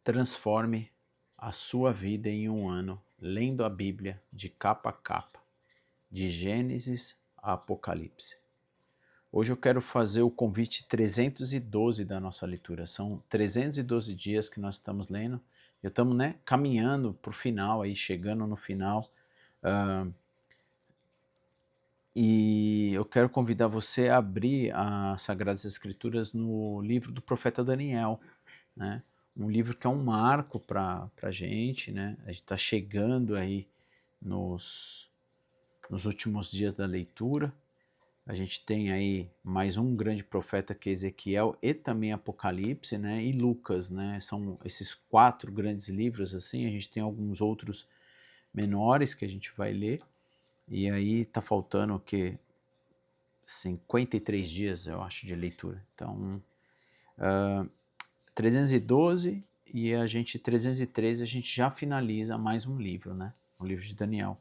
Transforme a sua vida em um ano lendo a Bíblia de capa a capa, de Gênesis a Apocalipse. Hoje eu quero fazer o convite 312 da nossa leitura. São 312 dias que nós estamos lendo. Estamos caminhando para o final, aí, chegando no final. E eu quero convidar você a abrir as Sagradas Escrituras no livro do profeta Daniel, né? Um livro que é um marco para a gente, né? A gente está chegando aí nos últimos dias da leitura. A gente tem aí mais um grande profeta que é Ezequiel e também Apocalipse, né? E Lucas, né? São esses 4 grandes livros, assim. A gente tem alguns outros menores que a gente vai ler. E aí tá faltando o quê? 53 dias, eu acho, de leitura. Então, 312 e a gente, 313, a gente já finaliza mais um livro, né? O livro de Daniel.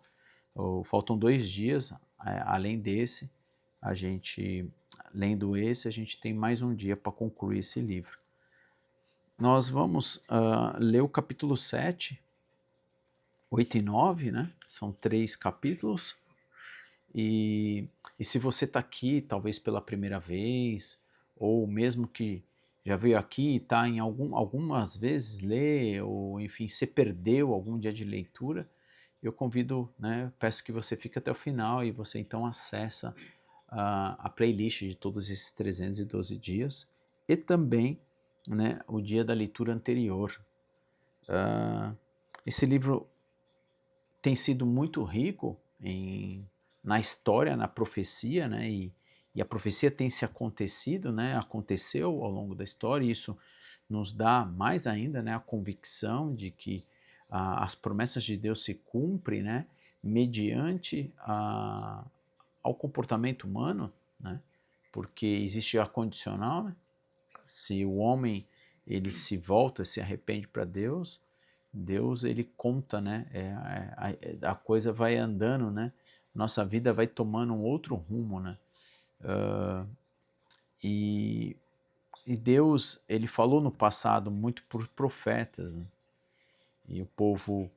Faltam 2 dias, além desse, a gente, lendo esse, a gente tem mais um dia para concluir esse livro. Nós vamos ler o capítulo 7, 8 e 9, né? São 3 capítulos. E se você está aqui, talvez pela primeira vez, ou mesmo que já veio aqui e está em algumas vezes lê, ou enfim, se perdeu algum dia de leitura, eu convido, né, peço que você fique até o final e você então acessa a playlist de todos esses 312 dias e também, né, o dia da leitura anterior. Esse livro tem sido muito rico na história, na profecia, né? E a profecia tem se acontecido, né? Aconteceu ao longo da história, e isso nos dá mais ainda, né, a convicção de que as promessas de Deus se cumprem, né, mediante ao comportamento humano, né? Porque existe a condicional, né? Se o homem ele se volta, se arrepende para Deus, Deus ele conta, né? A coisa vai andando, né? Nossa vida vai tomando um outro rumo, né? E Deus ele falou no passado muito por profetas, né? E o povo,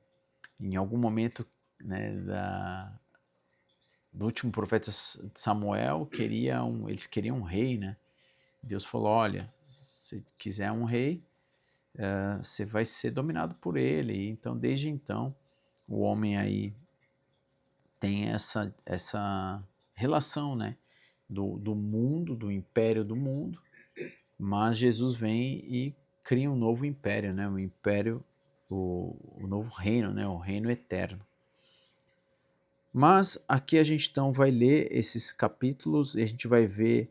em algum momento, né, do último profeta Samuel, eles queriam um rei, né? Deus falou: olha, se quiser um rei, você vai ser dominado por ele. Então, desde então, o homem aí tem essa relação, né, do mundo, do império do mundo, mas Jesus vem e cria um novo império, né, o império, o novo reino, né, o reino eterno. Mas aqui a gente então vai ler esses capítulos e a gente vai ver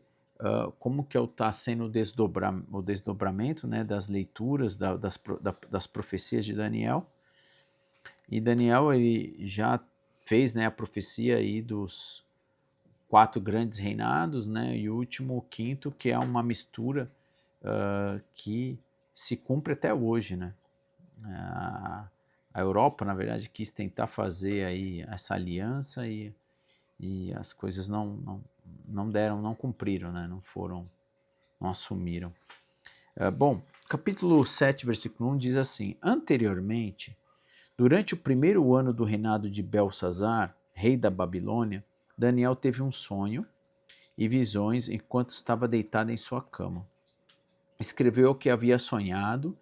como que está sendo o desdobramento, né, das leituras, das profecias de Daniel. E Daniel ele já fez, né, a profecia aí dos 4 grandes reinados, né, e o último, o quinto, que é uma mistura que se cumpre até hoje, né. A Europa, na verdade, quis tentar fazer aí essa aliança e as coisas não deram, não cumpriram, né, não assumiram. Bom, capítulo 7, versículo 1 diz assim: anteriormente, durante o primeiro ano do reinado de Belsazar, rei da Babilônia, Daniel teve um sonho e visões enquanto estava deitado em sua cama. Escreveu o que havia sonhado,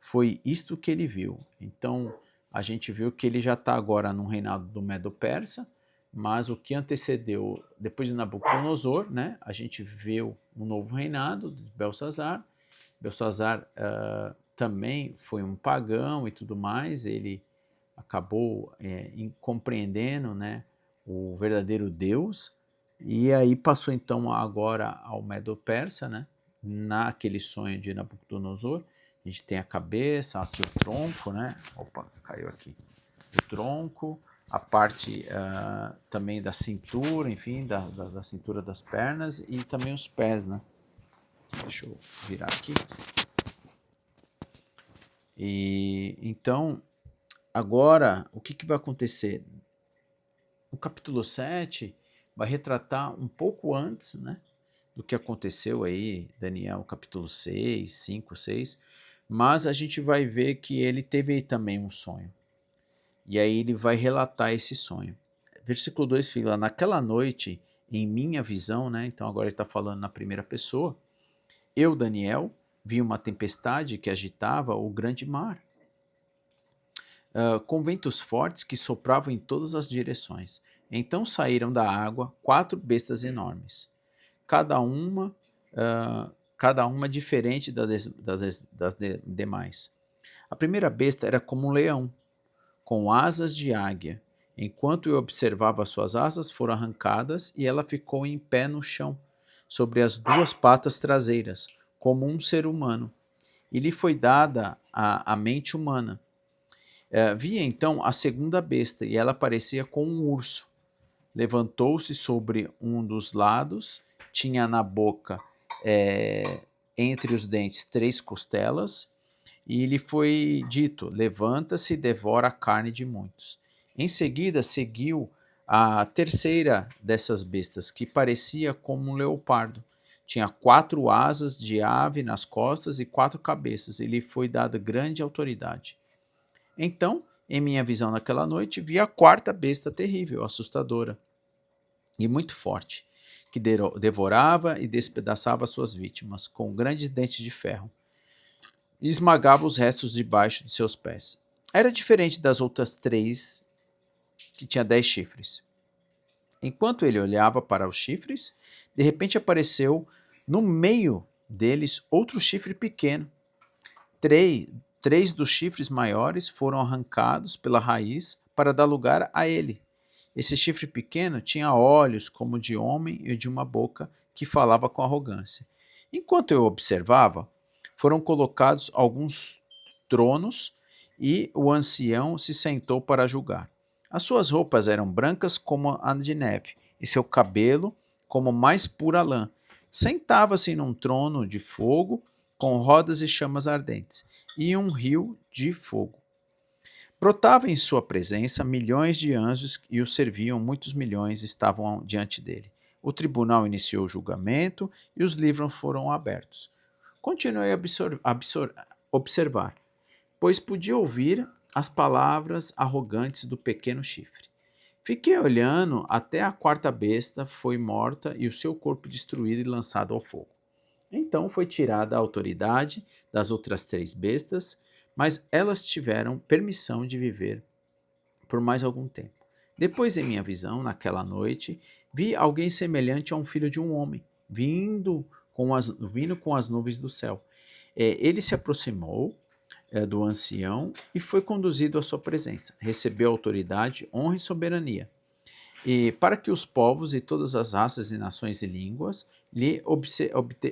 foi isto que ele viu. Então, a gente viu que ele já está agora no reinado do Medo-Persa, mas o que antecedeu, depois de Nabucodonosor, né, a gente viu um novo reinado de Belsazar. Belsazar também foi um pagão e tudo mais, ele acabou compreendendo, né, o verdadeiro Deus, e aí passou então agora ao Medo-Persa, né, naquele sonho de Nabucodonosor. A gente tem a cabeça, aqui o tronco, né, opa, caiu aqui, o tronco, a parte também da cintura, enfim, da cintura das pernas e também os pés, né. Deixa eu virar aqui. E então, agora, o que vai acontecer? O capítulo 7 vai retratar um pouco antes, né, do que aconteceu aí, Daniel capítulo 6, 5, 6, Mas a gente vai ver que ele teve também um sonho. E aí ele vai relatar esse sonho. Versículo 2 fala: naquela noite, em minha visão, né? Então agora ele está falando na primeira pessoa. Eu, Daniel, vi uma tempestade que agitava o grande mar, com ventos fortes que sopravam em todas as direções. Então saíram da água 4 bestas enormes, cada uma, cada uma diferente das demais. A primeira besta era como um leão, com asas de águia. Enquanto eu observava, suas asas foram arrancadas e ela ficou em pé no chão, sobre as 2 patas traseiras, como um ser humano. E lhe foi dada a mente humana. Vi então a segunda besta, e ela parecia com um urso. Levantou-se sobre um dos lados, tinha na boca, entre os dentes, 3 costelas, e lhe foi dito: levanta-se e devora a carne de muitos. Em seguida seguiu a terceira dessas bestas, que parecia como um leopardo. Tinha 4 asas de ave nas costas e 4 cabeças, e lhe foi dada grande autoridade. Então, em minha visão naquela noite, vi a quarta besta terrível, assustadora e muito forte, que devorava e despedaçava suas vítimas, com grandes dentes de ferro, e esmagava os restos debaixo de seus pés. Era diferente das outras 3, que tinha 10 chifres. Enquanto ele olhava para os chifres, de repente apareceu no meio deles outro chifre pequeno. Três dos chifres maiores foram arrancados pela raiz para dar lugar a ele. Esse chifre pequeno tinha olhos como de homem e de uma boca que falava com arrogância. Enquanto eu observava, foram colocados alguns tronos e o ancião se sentou para julgar. As suas roupas eram brancas como a de neve, e seu cabelo como mais pura lã. Sentava-se num trono de fogo, com rodas e chamas ardentes, e um rio de fogo. Brotava em sua presença milhões de anjos e o serviam, muitos milhões estavam diante dele. O tribunal iniciou o julgamento e os livros foram abertos. Continuei a observar, pois podia ouvir as palavras arrogantes do pequeno chifre. Fiquei olhando até a quarta besta foi morta e o seu corpo destruído e lançado ao fogo. Então foi tirada a autoridade das outras 3 bestas, mas elas tiveram permissão de viver por mais algum tempo. Depois, em minha visão, naquela noite, vi alguém semelhante a um filho de um homem, vindo com as nuvens do céu. Ele se aproximou do ancião e foi conduzido à sua presença. Recebeu autoridade, honra e soberania, e para que os povos e todas as raças e nações e línguas lhe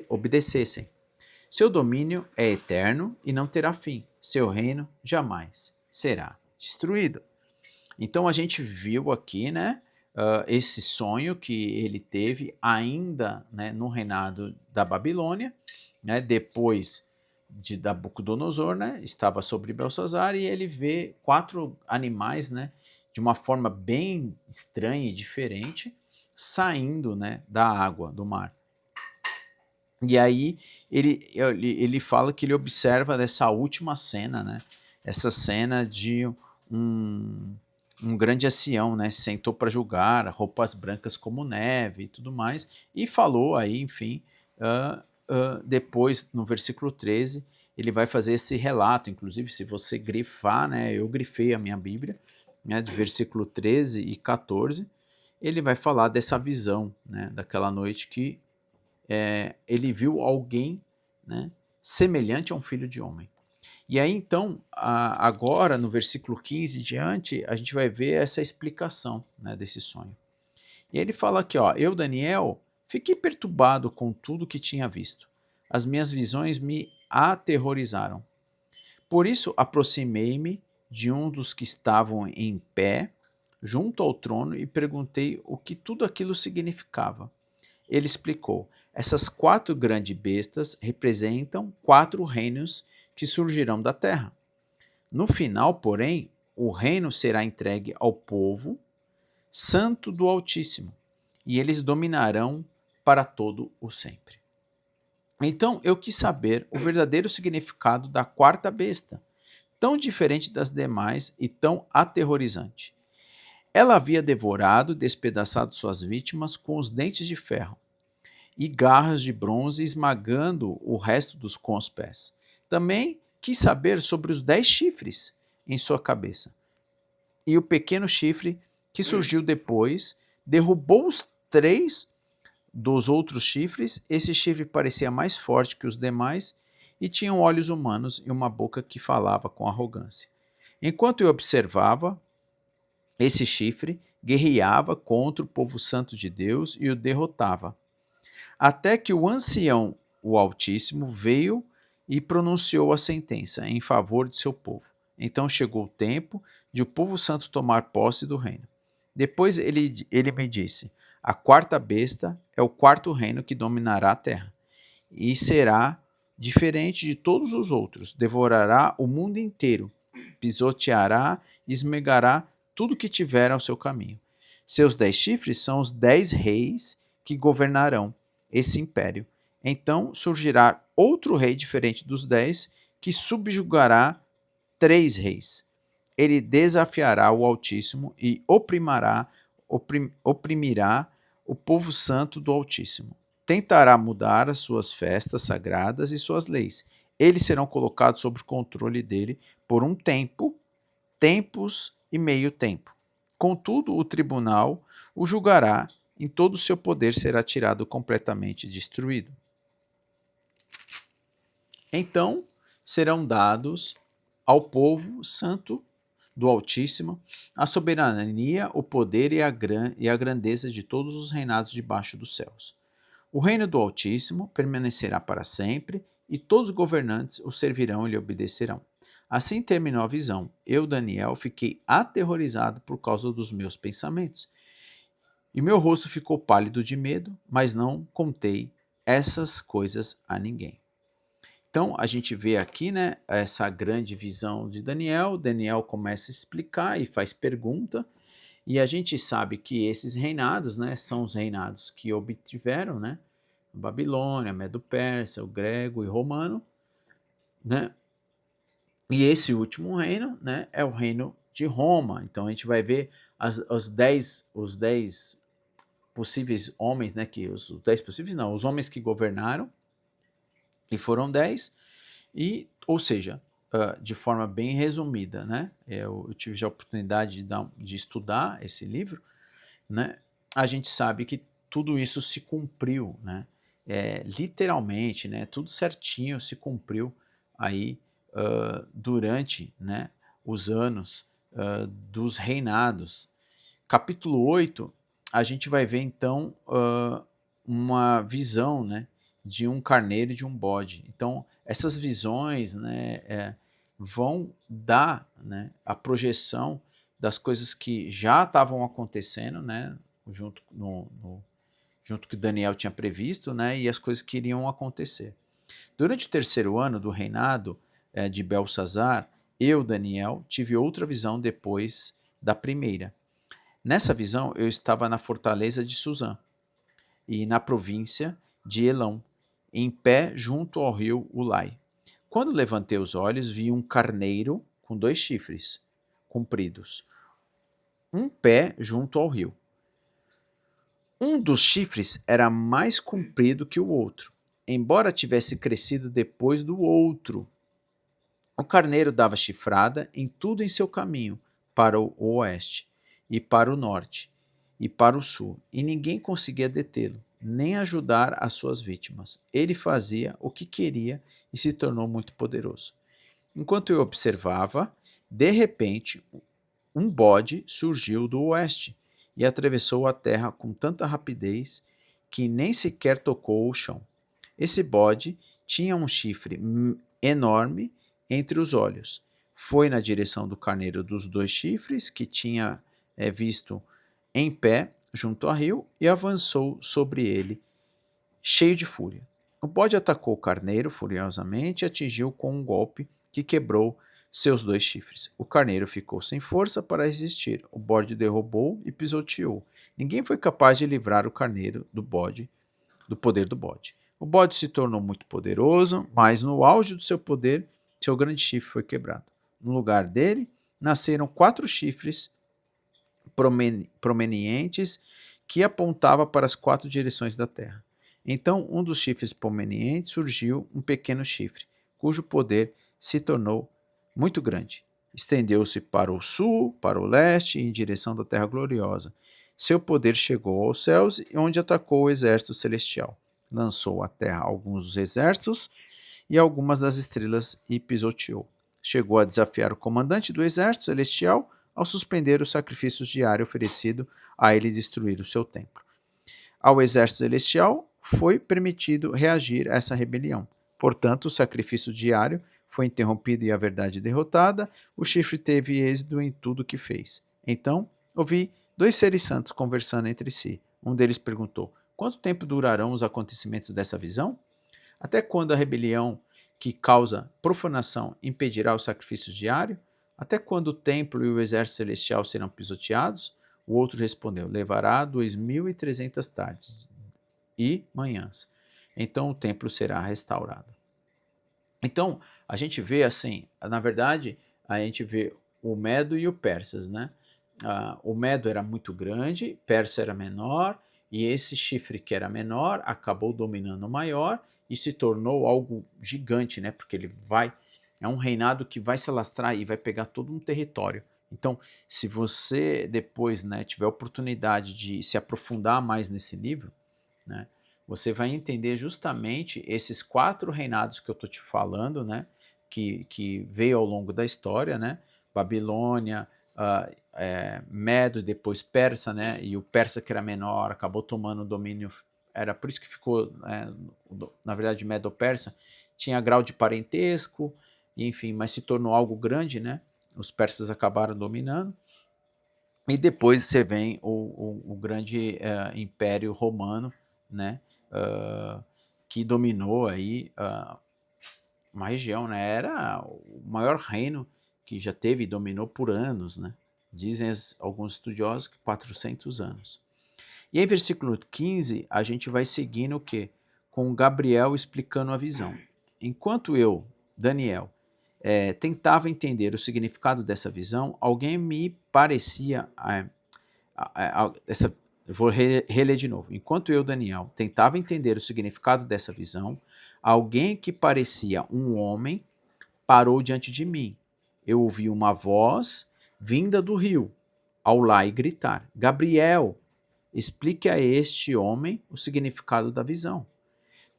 obedecessem. Seu domínio é eterno e não terá fim. Seu reino jamais será destruído. Então a gente viu aqui, né, esse sonho que ele teve ainda, né, no reinado da Babilônia, né, depois de Nabucodonosor, né, estava sobre Belsazar, e ele vê 4 animais, né, de uma forma bem estranha e diferente, saindo, né, da água, do mar. E aí ele fala que ele observa dessa última cena, né, essa cena de um grande ancião, né, sentou para julgar, roupas brancas como neve e tudo mais, e falou aí, enfim, depois no versículo 13, ele vai fazer esse relato, inclusive se você grifar, né, eu grifei a minha Bíblia, né, de versículo 13 e 14, ele vai falar dessa visão, né, daquela noite que ele viu alguém, né, semelhante a um filho de homem. E aí então, agora no versículo 15 em diante, a gente vai ver essa explicação, né, desse sonho. E ele fala aqui, ó, eu, Daniel, fiquei perturbado com tudo que tinha visto. As minhas visões me aterrorizaram. Por isso aproximei-me de um dos que estavam em pé, junto ao trono, e perguntei o que tudo aquilo significava. Ele explicou: essas 4 grandes bestas representam 4 reinos que surgirão da terra. No final, porém, o reino será entregue ao povo santo do Altíssimo, e eles dominarão para todo o sempre. Então eu quis saber o verdadeiro significado da quarta besta, tão diferente das demais e tão aterrorizante. Ela havia devorado e despedaçado suas vítimas com os dentes de ferro e garras de bronze esmagando o resto com os pés. Também quis saber sobre os 10 chifres em sua cabeça. E o pequeno chifre que surgiu depois derrubou os 3 dos outros chifres. Esse chifre parecia mais forte que os demais e tinha olhos humanos e uma boca que falava com arrogância. Enquanto eu observava, esse chifre guerreava contra o povo santo de Deus e o derrotava, até que o ancião, o Altíssimo, veio e pronunciou a sentença em favor de seu povo. Então chegou o tempo de o povo santo tomar posse do reino. Depois ele me disse: a quarta besta é o quarto reino que dominará a terra, e será diferente de todos os outros. Devorará o mundo inteiro, pisoteará e esmagará tudo que tiver ao seu caminho. Seus 10 chifres são os 10 reis que governarão esse império. Então surgirá outro rei diferente dos 10, que subjugará 3 reis. Ele desafiará o Altíssimo e oprimirá o povo santo do Altíssimo. Tentará mudar as suas festas sagradas e suas leis. Eles serão colocados sob o controle dele por um tempo, tempos e meio tempo. Contudo, o tribunal o julgará, em todo o seu poder será tirado completamente destruído. Então serão dados ao povo santo do Altíssimo a soberania, o poder e a grandeza de todos os reinados debaixo dos céus. O reino do Altíssimo permanecerá para sempre, e todos os governantes o servirão e lhe obedecerão. Assim terminou a visão. Eu, Daniel, fiquei aterrorizado por causa dos meus pensamentos. E meu rosto ficou pálido de medo, mas não contei essas coisas a ninguém. Então, a gente vê aqui, né, essa grande visão de Daniel. Daniel começa a explicar e faz pergunta, e a gente sabe que esses reinados, né, são os reinados que obtiveram, né, Babilônia, Medo-Persa, o grego e romano, né, e esse último reino, né, é o reino de Roma. Então, a gente vai ver os 10 possíveis homens, né, os 10 possíveis não, os homens que governaram, e foram 10, e, ou seja, de forma bem resumida, né, eu tive já a oportunidade de estudar esse livro, né, a gente sabe que tudo isso se cumpriu, né, literalmente, né, tudo certinho se cumpriu aí durante, né, os anos dos reinados. Capítulo 8, a gente vai ver então uma visão, né, de um carneiro e de um bode. Então, essas visões, né, vão dar, né, a projeção das coisas que já estavam acontecendo, né, junto que Daniel tinha previsto, né, e as coisas que iriam acontecer. Durante o terceiro ano do reinado de Belsazar, eu, Daniel, tive outra visão depois da primeira. Nessa visão, eu estava na fortaleza de Suzã e na província de Elão, em pé junto ao rio Ulai. Quando levantei os olhos, vi um carneiro com 2 chifres compridos, um pé junto ao rio. Um dos chifres era mais comprido que o outro, embora tivesse crescido depois do outro. O carneiro dava chifrada em tudo em seu caminho, para o oeste, e para o norte, e para o sul, e ninguém conseguia detê-lo, nem ajudar as suas vítimas. Ele fazia o que queria e se tornou muito poderoso. Enquanto eu observava, de repente, um bode surgiu do oeste e atravessou a terra com tanta rapidez que nem sequer tocou o chão. Esse bode tinha um chifre enorme entre os olhos. Foi na direção do carneiro dos 2 chifres, que tinha visto em pé junto ao rio, e avançou sobre ele, cheio de fúria. O bode atacou o carneiro furiosamente e atingiu com um golpe que quebrou seus 2 chifres. O carneiro ficou sem força para resistir. O bode derrubou e pisoteou. Ninguém foi capaz de livrar o carneiro do poder do bode. O bode se tornou muito poderoso, mas no auge do seu poder, seu grande chifre foi quebrado. No lugar dele, nasceram 4 chifres prominentes que apontava para as 4 direções da terra. Então, um dos chifres prominentes surgiu um pequeno chifre, cujo poder se tornou muito grande. Estendeu-se para o sul, para o leste e em direção da terra gloriosa. Seu poder chegou aos céus, onde atacou o exército celestial. Lançou à terra alguns dos exércitos e algumas das estrelas e pisoteou. Chegou a desafiar o comandante do exército celestial ao suspender os sacrifícios diários oferecido a ele destruir o seu templo. Ao exército celestial foi permitido reagir a essa rebelião. Portanto, o sacrifício diário foi interrompido e a verdade derrotada. O chifre teve êxito em tudo que fez. Então, ouvi 2 seres santos conversando entre si. Um deles perguntou: quanto tempo durarão os acontecimentos dessa visão? Até quando a rebelião que causa profanação impedirá o sacrifício diário? Até quando o templo e o exército celestial serão pisoteados? O outro respondeu: levará 2300 tardes e manhãs. Então o templo será restaurado. Então, a gente vê assim, na verdade, a gente vê o Medo e o Persas, né? O Medo era muito grande, Persa era menor, e esse chifre que era menor acabou dominando o maior e se tornou algo gigante, né? Porque é um reinado que vai se alastrar e vai pegar todo um território. Então, se você depois, né, tiver a oportunidade de se aprofundar mais nesse livro, né, você vai entender justamente esses 4 reinados que eu estou te falando, né, que veio ao longo da história, né, Babilônia, Medo, depois Persa, né, e o Persa que era menor acabou tomando o domínio, era por isso que ficou, na verdade, Medo-Persa, tinha grau de parentesco, enfim, mas se tornou algo grande, né, os persas acabaram dominando, e depois você vem o grande Império Romano, né, que dominou aí uma região, né, era o maior reino que já teve e dominou por anos, né, dizem alguns estudiosos que 400 anos. E aí, versículo 15, a gente vai seguindo o quê? Com Gabriel explicando a visão. Enquanto eu, Daniel, tentava entender o significado dessa visão, alguém me parecia... vou reler de novo. Enquanto eu, Daniel, tentava entender o significado dessa visão, alguém que parecia um homem parou diante de mim. Eu ouvi uma voz vinda do rio, ao lá e gritar: Gabriel, explique a este homem o significado da visão.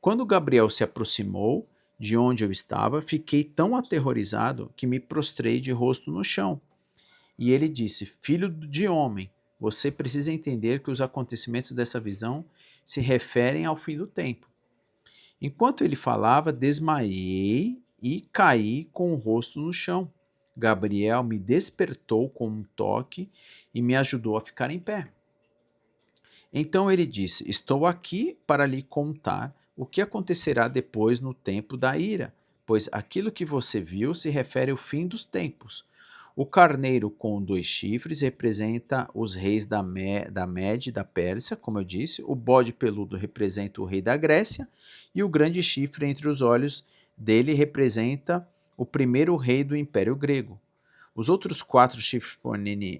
Quando Gabriel se aproximou de onde eu estava, fiquei tão aterrorizado que me prostrei de rosto no chão. E ele disse: Filho de homem, você precisa entender que os acontecimentos dessa visão se referem ao fim do tempo. Enquanto ele falava, desmaiei e caí com o rosto no chão. Gabriel me despertou com um toque e me ajudou a ficar em pé. Então ele disse: Estou aqui para lhe contar o que acontecerá depois no tempo da ira, pois aquilo que você viu se refere ao fim dos tempos. O carneiro com 2 chifres representa os reis da Média e da Pérsia, como eu disse. O bode peludo representa o rei da Grécia. E o grande chifre entre os olhos dele representa o primeiro rei do Império Grego. Os outros 4 chifres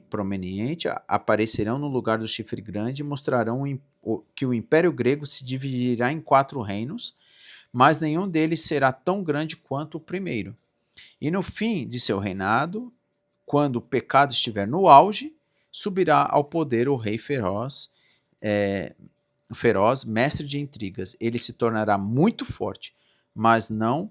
prominentes aparecerão no lugar do chifre grande e mostrarão que o Império Grego se dividirá em 4 reinos, mas nenhum deles será tão grande quanto o primeiro. E no fim de seu reinado, quando o pecado estiver no auge, subirá ao poder o rei feroz, mestre de intrigas. Ele se tornará muito forte, mas não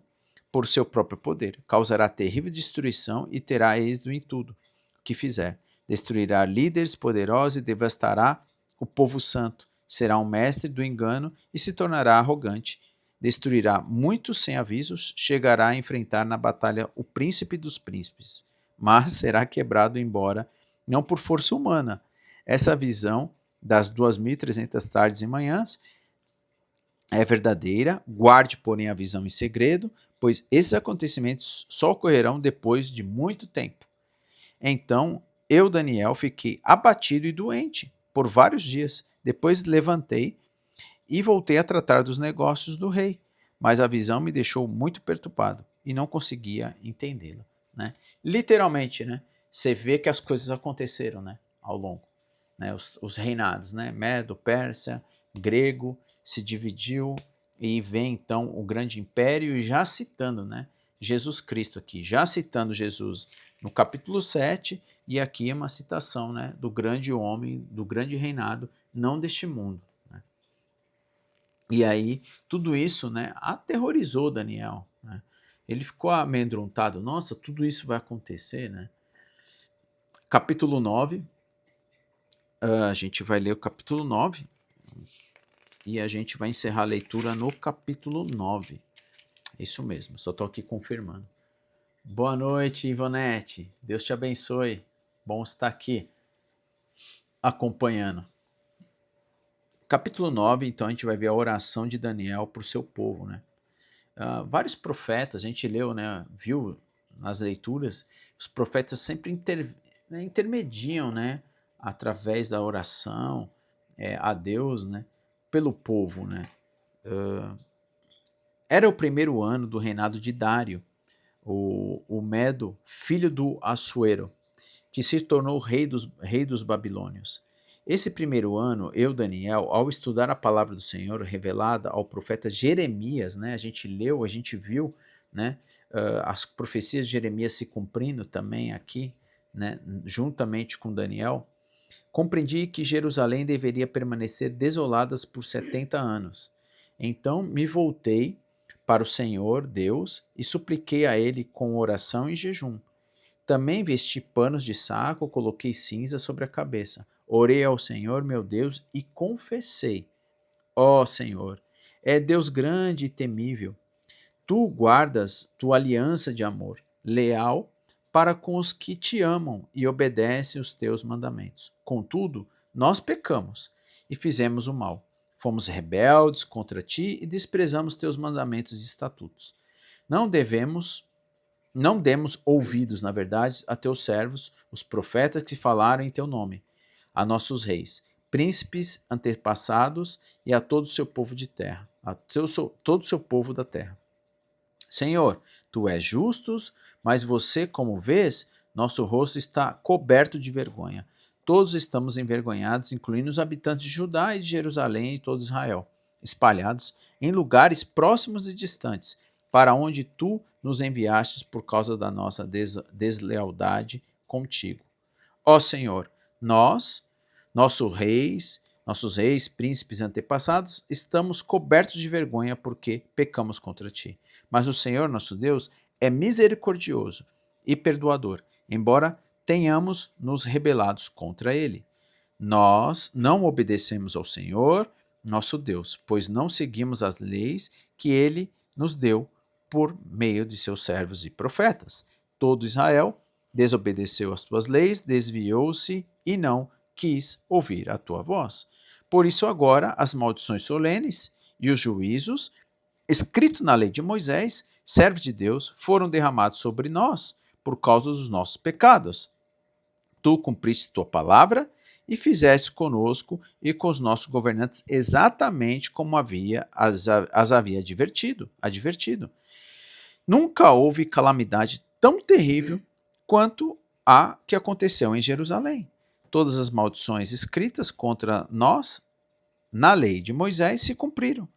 por seu próprio poder. Causará terrível destruição e terá êxito em tudo que fizer. Destruirá líderes poderosos e devastará o povo santo. Será um mestre do engano e se tornará arrogante. Destruirá muitos sem avisos, chegará a enfrentar na batalha o príncipe dos príncipes, mas será quebrado embora, não por força humana. Essa visão das 2300 tardes e manhãs é verdadeira, guarde, porém, a visão em segredo, pois esses acontecimentos só ocorrerão depois de muito tempo. Então, eu, Daniel, fiquei abatido e doente por vários dias. Depois levantei e voltei a tratar dos negócios do rei, mas a visão me deixou muito perturbado e não conseguia entendê-la, né? Literalmente, né? Você vê que as coisas aconteceram, né? Ao longo, né? Os reinados, né? Medo, Pérsia, grego, se dividiu e vem então o grande império, e já citando, né? Jesus Cristo aqui, já citando Jesus no capítulo 7, e aqui é uma citação, né? Do grande homem, do grande reinado, não deste mundo. E aí, tudo isso, né, aterrorizou Daniel, né? Ele ficou amedrontado. Nossa, tudo isso vai acontecer, né? Capítulo 9, a gente vai ler o capítulo 9 e a gente vai encerrar a leitura no capítulo 9. Isso mesmo, só estou aqui confirmando. Boa noite, Ivonete. Deus te abençoe. Bom estar aqui acompanhando. Capítulo 9, então, a gente vai ver a oração de Daniel para o seu povo, né? Vários profetas, a gente leu, né, viu nas leituras, os profetas sempre intermediam, né, através da oração a Deus, né, pelo povo, né. Era o primeiro ano do reinado de Dário, o Medo, filho do Assuero, que se tornou rei dos babilônios. Esse primeiro ano, eu, Daniel, ao estudar a palavra do Senhor revelada ao profeta Jeremias, né, a gente leu, a gente viu, né, as profecias de Jeremias se cumprindo também aqui, né, juntamente com Daniel, compreendi que Jerusalém deveria permanecer desolada por 70 anos. Então me voltei para o Senhor Deus e supliquei a ele com oração e jejum. Também vesti panos de saco, coloquei cinza sobre a cabeça. Orei ao Senhor, meu Deus, e confessei: ó Senhor, é Deus grande e temível. Tu guardas tua aliança de amor, leal para com os que te amam e obedecem os teus mandamentos. Contudo, nós pecamos e fizemos o mal. Fomos rebeldes contra ti e desprezamos teus mandamentos e estatutos. Não devemos não demos ouvidos, na verdade, a teus servos, os profetas que falaram em teu nome, a nossos reis, príncipes antepassados e a todo o seu povo de terra, todo o seu povo da terra. Senhor, tu és justo, mas você, como vês, nosso rosto está coberto de vergonha. Todos estamos envergonhados, incluindo os habitantes de Judá e de Jerusalém e todo Israel, espalhados em lugares próximos e distantes, para onde tu nos enviastes por causa da nossa deslealdade contigo. Ó Senhor, nós, nossos reis, príncipes e antepassados, estamos cobertos de vergonha porque pecamos contra ti. Mas o Senhor, nosso Deus, é misericordioso e perdoador, embora tenhamos nos rebelados contra ele. Nós não obedecemos ao Senhor, nosso Deus, pois não seguimos as leis que ele nos deu por meio de seus servos e profetas. Todo Israel desobedeceu as tuas leis, desviou-se e não quis ouvir a tua voz. Por isso, agora, as maldições solenes e os juízos, escritos na lei de Moisés, servo de Deus, foram derramados sobre nós por causa dos nossos pecados. Tu cumpriste tua palavra e fizeste conosco e com os nossos governantes exatamente como as havia advertido. Nunca houve calamidade tão terrível quanto a que aconteceu em Jerusalém. Todas as maldições escritas contra nós na lei de Moisés se cumpriram.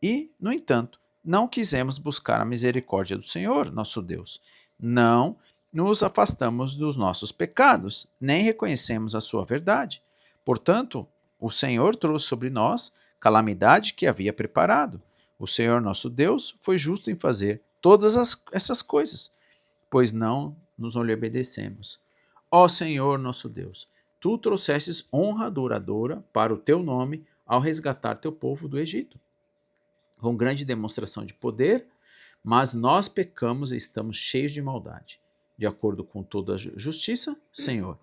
E, no entanto, não quisemos buscar a misericórdia do Senhor, nosso Deus. Não nos afastamos dos nossos pecados, nem reconhecemos a sua verdade. Portanto, o Senhor trouxe sobre nós calamidade que havia preparado. O Senhor, nosso Deus, foi justo em fazer todas essas coisas, pois não nos obedecemos. Ó Senhor, nosso Deus, tu trouxestes honra duradoura para o teu nome ao resgatar teu povo do Egito, com grande demonstração de poder, mas nós pecamos e estamos cheios de maldade. De acordo com toda a justiça, Senhor,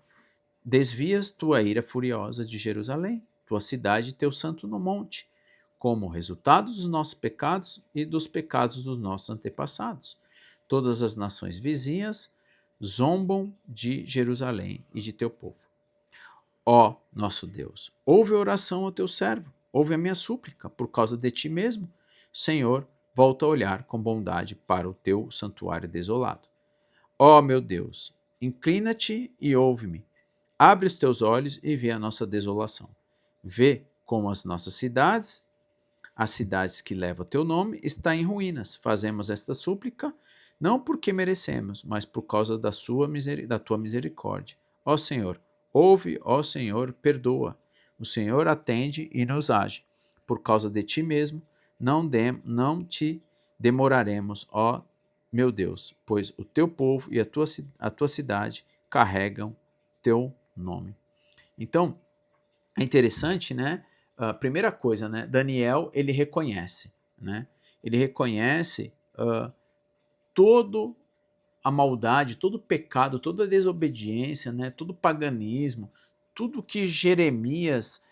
desvias tua ira furiosa de Jerusalém, tua cidade e teu santo no monte, como resultado dos nossos pecados e dos pecados dos nossos antepassados. Todas as nações vizinhas zombam de Jerusalém e de teu povo. Ó nosso Deus, ouve a oração ao teu servo, ouve a minha súplica, por causa de ti mesmo. Senhor, volta a olhar com bondade para o teu santuário desolado. Ó meu Deus, inclina-te e ouve-me. Abre os teus olhos e vê a nossa desolação. Vê como as cidades que levam o teu nome, estão em ruínas. Fazemos esta súplica, não porque merecemos, mas por causa da tua misericórdia. Ó Senhor, ouve, ó Senhor, perdoa. O Senhor atende e nos age. Por causa de ti mesmo, não te demoraremos, ó meu Deus, pois o teu povo e a tua cidade carregam teu nome. Então, é interessante, né? A primeira coisa, né? Daniel, ele reconhece, né? Ele reconhece todo a maldade, todo o pecado, toda a desobediência, né? Todo o paganismo, tudo que Jeremias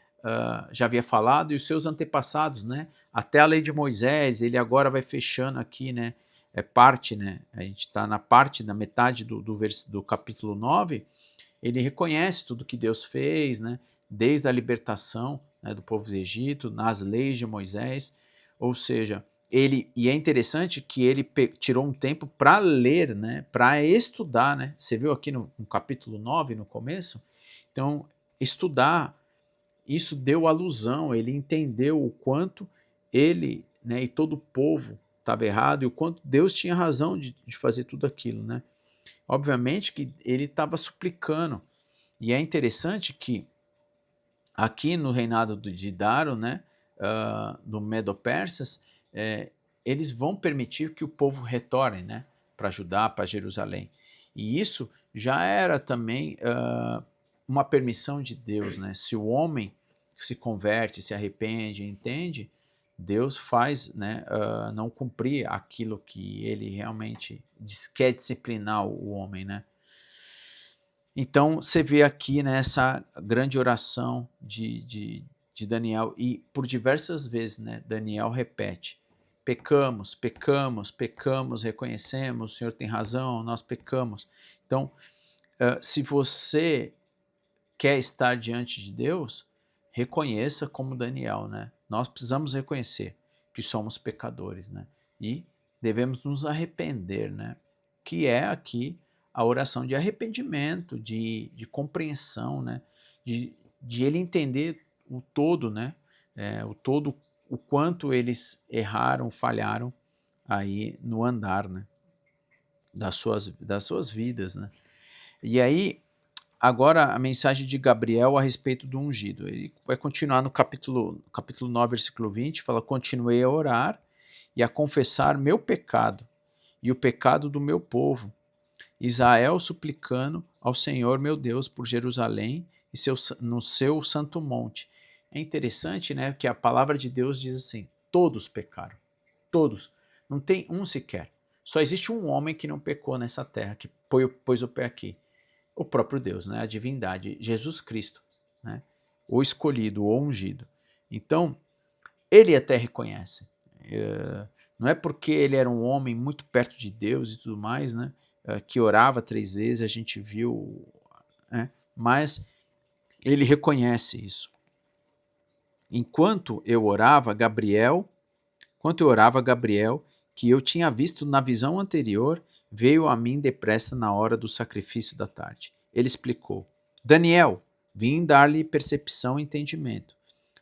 já havia falado e os seus antepassados, né? Até a lei de Moisés, ele agora vai fechando aqui, né? É parte, né? A gente está na parte, na metade do capítulo 9. Ele reconhece tudo que Deus fez, né? Desde a libertação, né, do povo do Egito, nas leis de Moisés, ou seja, e é interessante que ele tirou um tempo para ler, né, para estudar, né? Você viu aqui no capítulo 9, no começo? Então, estudar, isso deu alusão, ele entendeu o quanto ele, né, e todo o povo estava errado e o quanto Deus tinha razão de fazer tudo aquilo, né? Obviamente que ele estava suplicando. E é interessante que aqui no reinado de Daro, né, do Medo-Persas, eles vão permitir que o povo retorne, né, para Judá, para Jerusalém. E isso já era também uma permissão de Deus, né? Se o homem se converte, se arrepende, entende, Deus faz, né, não cumprir aquilo que ele realmente quer disciplinar o homem, né? Então, você vê aqui, né, essa grande oração de Daniel, e por diversas vezes, né, Daniel repete: pecamos, pecamos, pecamos, reconhecemos, o Senhor tem razão, nós pecamos. Então, se você quer estar diante de Deus, reconheça como Daniel, né? Nós precisamos reconhecer que somos pecadores, né? E devemos nos arrepender, né? Que é aqui a oração de arrependimento, de compreensão, né? De ele entender o todo, né? O todo, o quanto eles erraram, falharam aí no andar, né? Das suas vidas, né? E aí, agora a mensagem de Gabriel a respeito do ungido. Ele vai continuar no capítulo 9, versículo 20, fala: continuei a orar e a confessar meu pecado e o pecado do meu povo, Israel, suplicando ao Senhor meu Deus por Jerusalém e no seu santo monte. É interessante, né, que a palavra de Deus diz assim: todos pecaram, todos, não tem um sequer. Só existe um homem que não pecou nessa terra, que pôs o pé aqui, o próprio Deus, né, a divindade, Jesus Cristo, né, o escolhido, o ungido. Então, ele até reconhece. Não é porque ele era um homem muito perto de Deus e tudo mais, né, que orava 3 vezes, a gente viu, né, mas ele reconhece isso. Enquanto eu orava, Gabriel, que eu tinha visto na visão anterior, veio a mim depressa na hora do sacrifício da tarde. Ele explicou: Daniel, vim dar-lhe percepção e entendimento.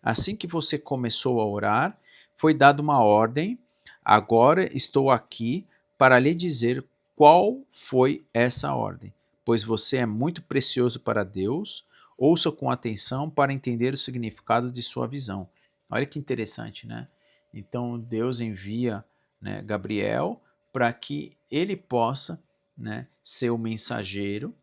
Assim que você começou a orar, foi dada uma ordem. Agora estou aqui para lhe dizer qual foi essa ordem, pois você é muito precioso para Deus. Ouça com atenção para entender o significado de sua visão. Olha que interessante, né? Então Deus envia, né, Gabriel para que ele possa, né, ser o mensageiro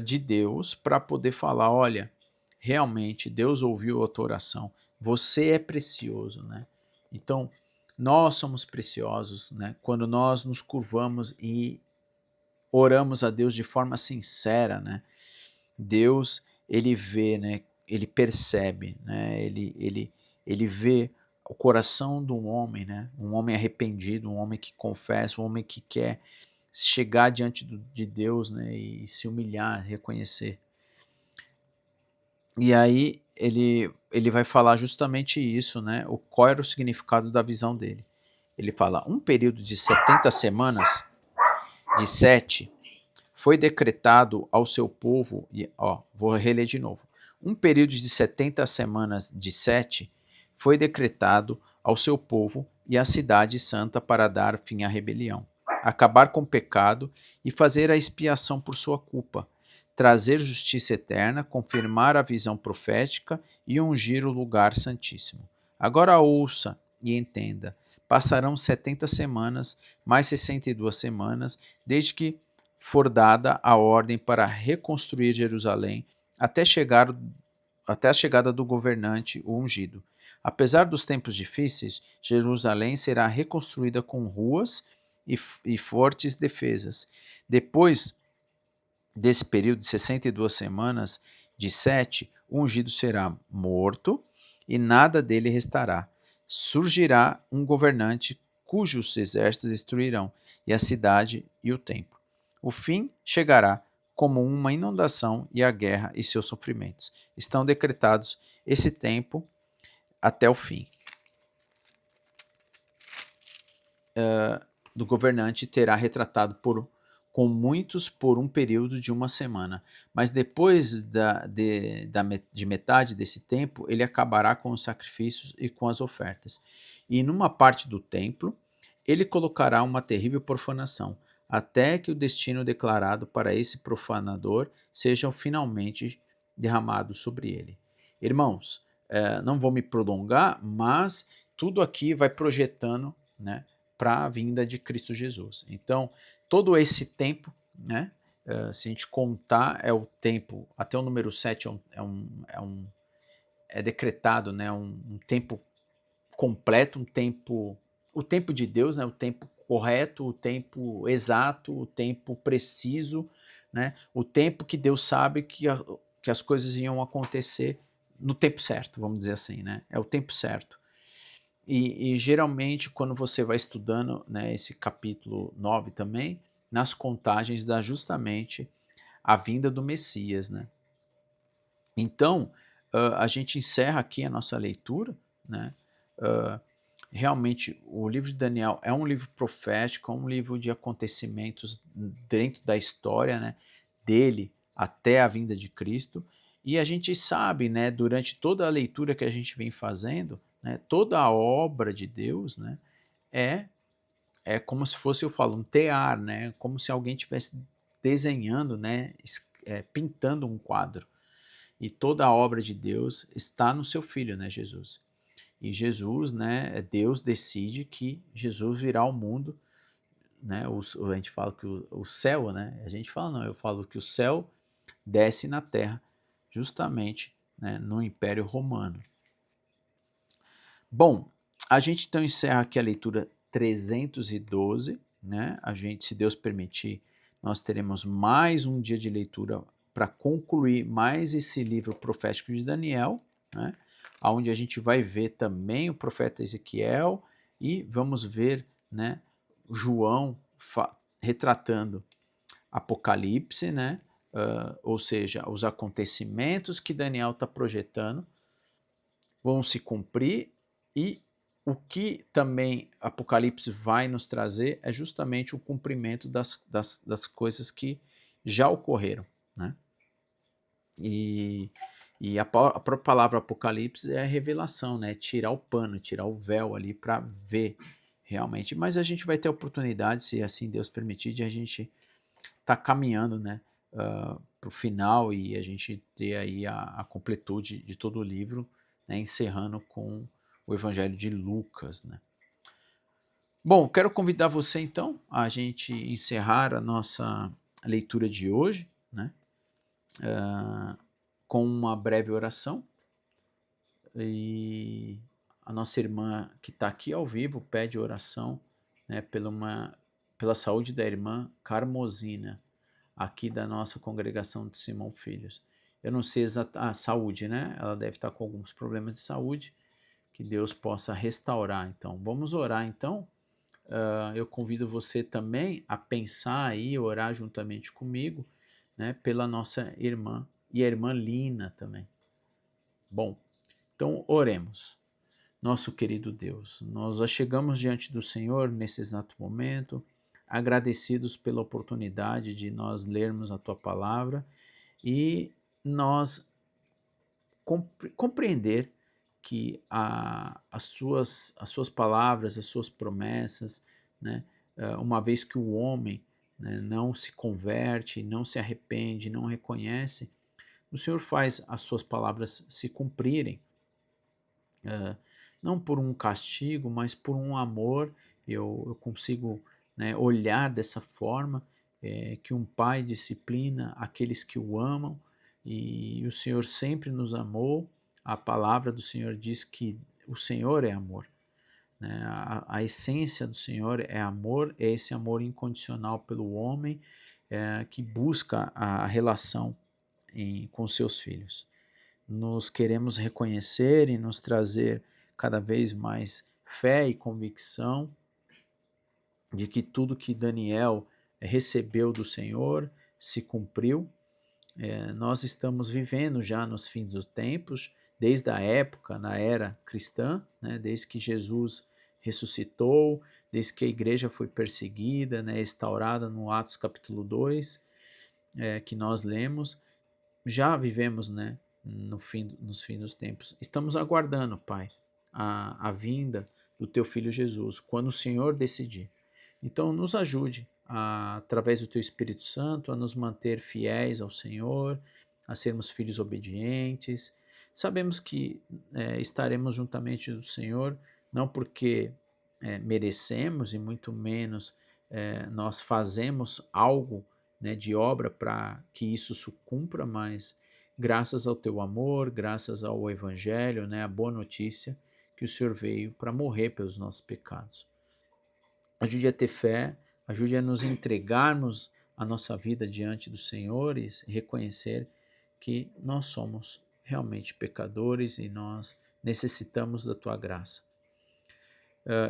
de Deus para poder falar: olha, realmente Deus ouviu a tua oração, você é precioso, né? Então nós somos preciosos, né? Quando nós nos curvamos e oramos a Deus de forma sincera, né? Deus, ele vê, né? Ele percebe, né? Ele vê o coração de um homem, né? Um homem arrependido, um homem que confessa, um homem que quer chegar diante de Deus, né? E se humilhar, reconhecer. E aí ele vai falar justamente isso, né? Qual era o significado da visão dele. Ele fala, um período de 70 semanas, de 7, foi decretado ao seu povo, e, vou reler de novo. Um período de 70 semanas de 7 foi decretado ao seu povo e à cidade santa para dar fim à rebelião, acabar com o pecado e fazer a expiação por sua culpa, trazer justiça eterna, confirmar a visão profética e ungir o lugar santíssimo. Agora ouça e entenda. Passarão 70 semanas, mais 62 semanas, desde que for dada a ordem para reconstruir Jerusalém até a chegada do governante, o ungido. Apesar dos tempos difíceis, Jerusalém será reconstruída com ruas e fortes defesas. Depois desse período de 62 semanas, de 7, o ungido será morto e nada dele restará. Surgirá um governante cujos exércitos destruirão e a cidade e o templo. O fim chegará como uma inundação e a guerra e seus sofrimentos. Estão decretados esse tempo até o fim. Do governante terá retratado com muitos por um período de uma semana, mas depois de metade desse tempo, ele acabará com os sacrifícios e com as ofertas. E numa parte do templo, ele colocará uma terrível profanação, até que o destino declarado para esse profanador seja finalmente derramado sobre ele. Irmãos, não vou me prolongar, mas tudo aqui vai projetando, né, para a vinda de Cristo Jesus. Então, todo esse tempo, né, se a gente contar, é o tempo, até o número 7 é decretado, né, um tempo completo, o tempo de Deus, né, o tempo correto, o tempo exato, o tempo preciso, né, o tempo que Deus sabe que as coisas iam acontecer no tempo certo, vamos dizer assim, né, é o tempo certo. E geralmente, quando você vai estudando, né, esse capítulo 9 também, nas contagens dá justamente a vinda do Messias, né? Então, a gente encerra aqui a nossa leitura, né? Realmente, o livro de Daniel é um livro profético, é um livro de acontecimentos dentro da história, né, dele até a vinda de Cristo. E a gente sabe, né, durante toda a leitura que a gente vem fazendo, né, toda a obra de Deus, né, é, é como se fosse, eu falo, um tear, né, como se alguém estivesse desenhando, né, pintando um quadro. E toda a obra de Deus está no seu Filho, né, Jesus. E Jesus, né, Deus decide que Jesus virá ao mundo, né, a gente fala que o céu, né, a gente fala não, eu falo que o céu desce na terra, justamente, né, no Império Romano. Bom, a gente então encerra aqui a leitura 312, né, a gente, se Deus permitir, nós teremos mais um dia de leitura para concluir mais esse livro profético de Daniel, né, onde a gente vai ver também o profeta Ezequiel e vamos ver, né, João retratando Apocalipse, né, ou seja, os acontecimentos que Daniel está projetando vão se cumprir e o que também Apocalipse vai nos trazer é justamente o cumprimento das coisas que já ocorreram, né? E a própria palavra Apocalipse é a revelação, né? Tirar o pano, tirar o véu ali para ver realmente. Mas a gente vai ter a oportunidade, se assim Deus permitir, de a gente estar caminhando, né? Para o final e a gente ter aí a completude de todo o livro, né? Encerrando com o Evangelho de Lucas, né? Bom, quero convidar você então a gente encerrar a nossa leitura de hoje, né? Com uma breve oração. E a nossa irmã que está aqui ao vivo pede oração, né, pela saúde da irmã Carmosina, aqui da nossa congregação de Simão Filhos. Eu não sei a saúde, né? Ela deve estar com alguns problemas de saúde, que Deus possa restaurar. Então, vamos orar então. Eu convido você também a pensar e orar juntamente comigo, né, pela nossa irmã e a irmã Lina também. Bom, então oremos. Nosso querido Deus, nós chegamos diante do Senhor nesse exato momento, agradecidos pela oportunidade de nós lermos a Tua Palavra e nós compreender que as suas palavras, as suas promessas, né, uma vez que o homem, né, não se converte, não se arrepende, não reconhece, o Senhor faz as suas palavras se cumprirem, não por um castigo, mas por um amor. Eu consigo, né, olhar dessa forma, que um pai disciplina aqueles que o amam, e o Senhor sempre nos amou. A palavra do Senhor diz que o Senhor é amor, né? A essência do Senhor é amor, é esse amor incondicional pelo homem, que busca a relação com seus filhos. Nos queremos reconhecer e nos trazer cada vez mais fé e convicção de que tudo que Daniel recebeu do Senhor se cumpriu. Nós estamos vivendo já nos fins dos tempos, desde a época, na era cristã, né, desde que Jesus ressuscitou, desde que a igreja foi perseguida, né, restaurada no Atos capítulo 2, que nós lemos, já vivemos, né, nos fins dos tempos. Estamos aguardando, Pai, a vinda do Teu Filho Jesus, quando o Senhor decidir. Então, nos ajude, através do Teu Espírito Santo, a nos manter fiéis ao Senhor, a sermos filhos obedientes. Sabemos que estaremos juntamente do Senhor, não porque merecemos, e muito menos nós fazemos algo, né, de obra para que isso se cumpra, mas graças ao Teu amor, graças ao Evangelho, né, a boa notícia que o Senhor veio para morrer pelos nossos pecados. Ajude a ter fé, ajude a nos entregarmos a nossa vida diante do Senhor e reconhecer que nós somos realmente pecadores e nós necessitamos da Tua graça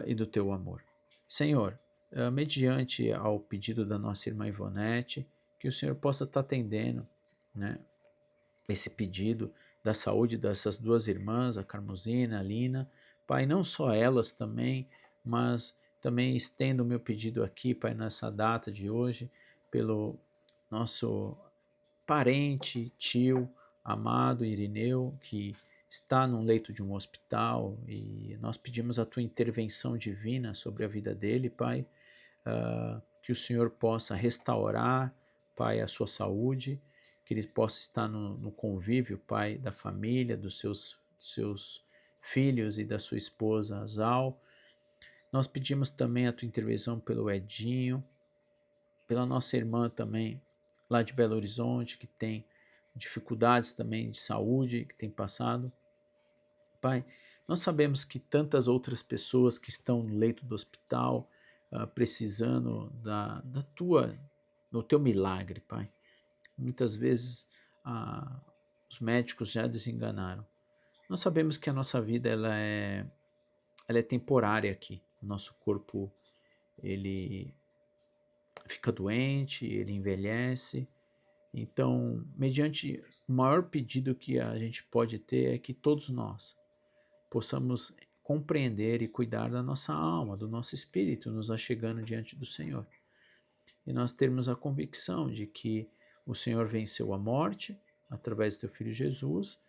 e do Teu amor. Senhor, mediante ao pedido da nossa irmã Ivonete, que o Senhor possa estar atendendo, né, esse pedido da saúde dessas duas irmãs, a Carmosina, a Lina. Pai, não só elas também, mas também estendo o meu pedido aqui, Pai, nessa data de hoje, pelo nosso parente, tio, amado Irineu, que está num leito de um hospital, e nós pedimos a Tua intervenção divina sobre a vida dele, Pai, que o Senhor possa restaurar, Pai, a sua saúde, que ele possa estar no convívio, Pai, da família, dos seus filhos e da sua esposa, Azal. Nós pedimos também a Tua intervenção pelo Edinho, pela nossa irmã também, lá de Belo Horizonte, que tem dificuldades também de saúde, que tem passado. Pai, nós sabemos que tantas outras pessoas que estão no leito do hospital, precisando do Teu milagre, Pai. Muitas vezes os médicos já desenganaram. Nós sabemos que a nossa vida ela é temporária aqui. O nosso corpo, ele fica doente, ele envelhece. Então, mediante o maior pedido que a gente pode ter é que todos nós possamos compreender e cuidar da nossa alma, do nosso espírito, nos achegando diante do Senhor. E nós termos a convicção de que o Senhor venceu a morte através do Teu Filho Jesus,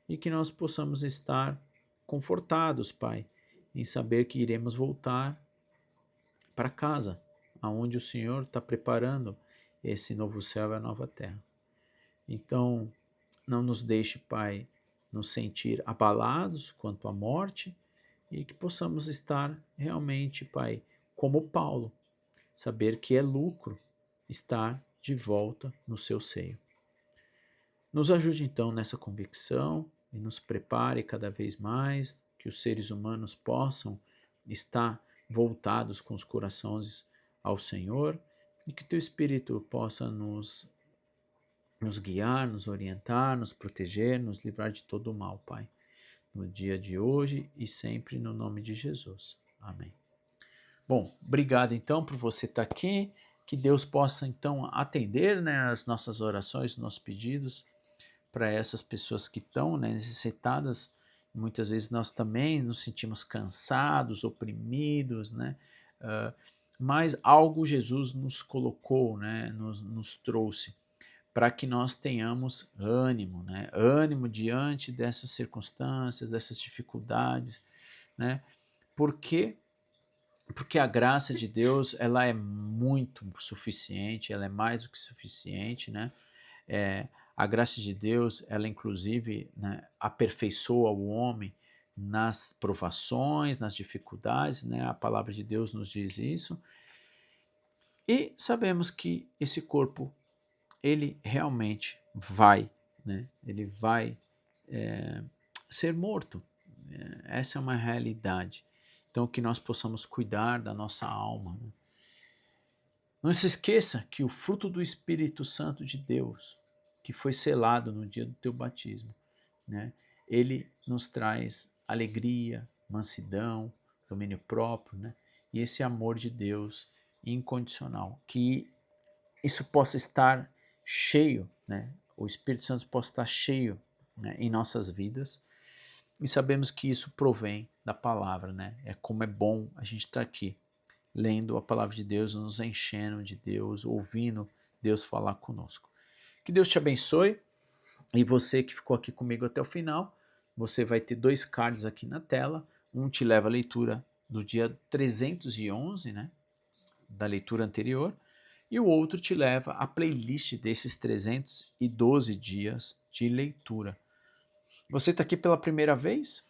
e que nós possamos estar confortados, Pai, em saber que iremos voltar para casa, aonde o Senhor está preparando esse novo céu e a nova terra. Então, não nos deixe, Pai, nos sentir abalados quanto à morte, e que possamos estar realmente, Pai, como Paulo, saber que é lucro estar de volta no Seu seio. Nos ajude então nessa convicção e nos prepare cada vez mais, que os seres humanos possam estar voltados com os corações ao Senhor, e que Teu Espírito possa nos guiar, nos orientar, nos proteger, nos livrar de todo o mal, Pai, no dia de hoje e sempre, no nome de Jesus. Amém. Bom, obrigado então por você estar aqui, que Deus possa então atender, né, as nossas orações, os nossos pedidos, para essas pessoas que estão, né, necessitadas. Muitas vezes nós também nos sentimos cansados, oprimidos, né? Uh, mas algo Jesus nos colocou, né, nos trouxe para que nós tenhamos ânimo, né? Ânimo diante dessas circunstâncias, dessas dificuldades, né? Por quê? Porque a graça de Deus, ela é muito suficiente, ela é mais do que suficiente, né? A graça de Deus, ela inclusive, né, aperfeiçoa o homem nas provações, nas dificuldades, né? A palavra de Deus nos diz isso. E sabemos que esse corpo, ele realmente vai, né? Ele vai ser morto. Essa é uma realidade. Então, que nós possamos cuidar da nossa alma, né? Não se esqueça que o fruto do Espírito Santo de Deus, que foi selado no dia do teu batismo, né? Ele nos traz alegria, mansidão, domínio próprio, né? E esse amor de Deus incondicional. Que isso possa estar cheio, né? O Espírito Santo possa estar cheio, né, em nossas vidas. E sabemos que isso provém da palavra, né? É como é bom a gente estar aqui lendo a palavra de Deus, nos enchendo de Deus, ouvindo Deus falar conosco. Que Deus te abençoe. E você que ficou aqui comigo até o final, você vai ter 2 cards aqui na tela. Um te leva à leitura do dia 311, né, da leitura anterior, e o outro te leva à playlist desses 312 dias de leitura. Você está aqui pela primeira vez?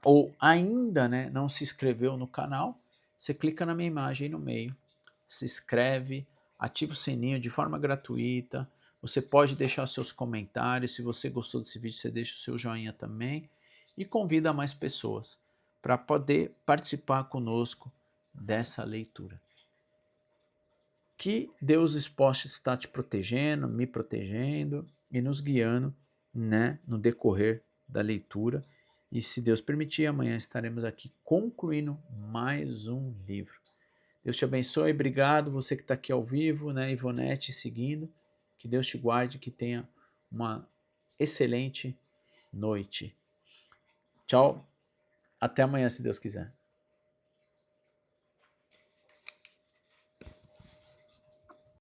Ou ainda, né, não se inscreveu no canal? Você clica na minha imagem aí no meio, se inscreve, ativa o sininho de forma gratuita. Você pode deixar seus comentários. Se você gostou desse vídeo, você deixa o seu joinha também. E convida mais pessoas para poder participar conosco dessa leitura. Que Deus possa estar te protegendo, me protegendo e nos guiando, né, no decorrer da leitura. E se Deus permitir, amanhã estaremos aqui concluindo mais um livro. Deus te abençoe, obrigado você que está aqui ao vivo, né, Ivonete, seguindo. Que Deus te guarde, que tenha uma excelente noite. Tchau, até amanhã, se Deus quiser.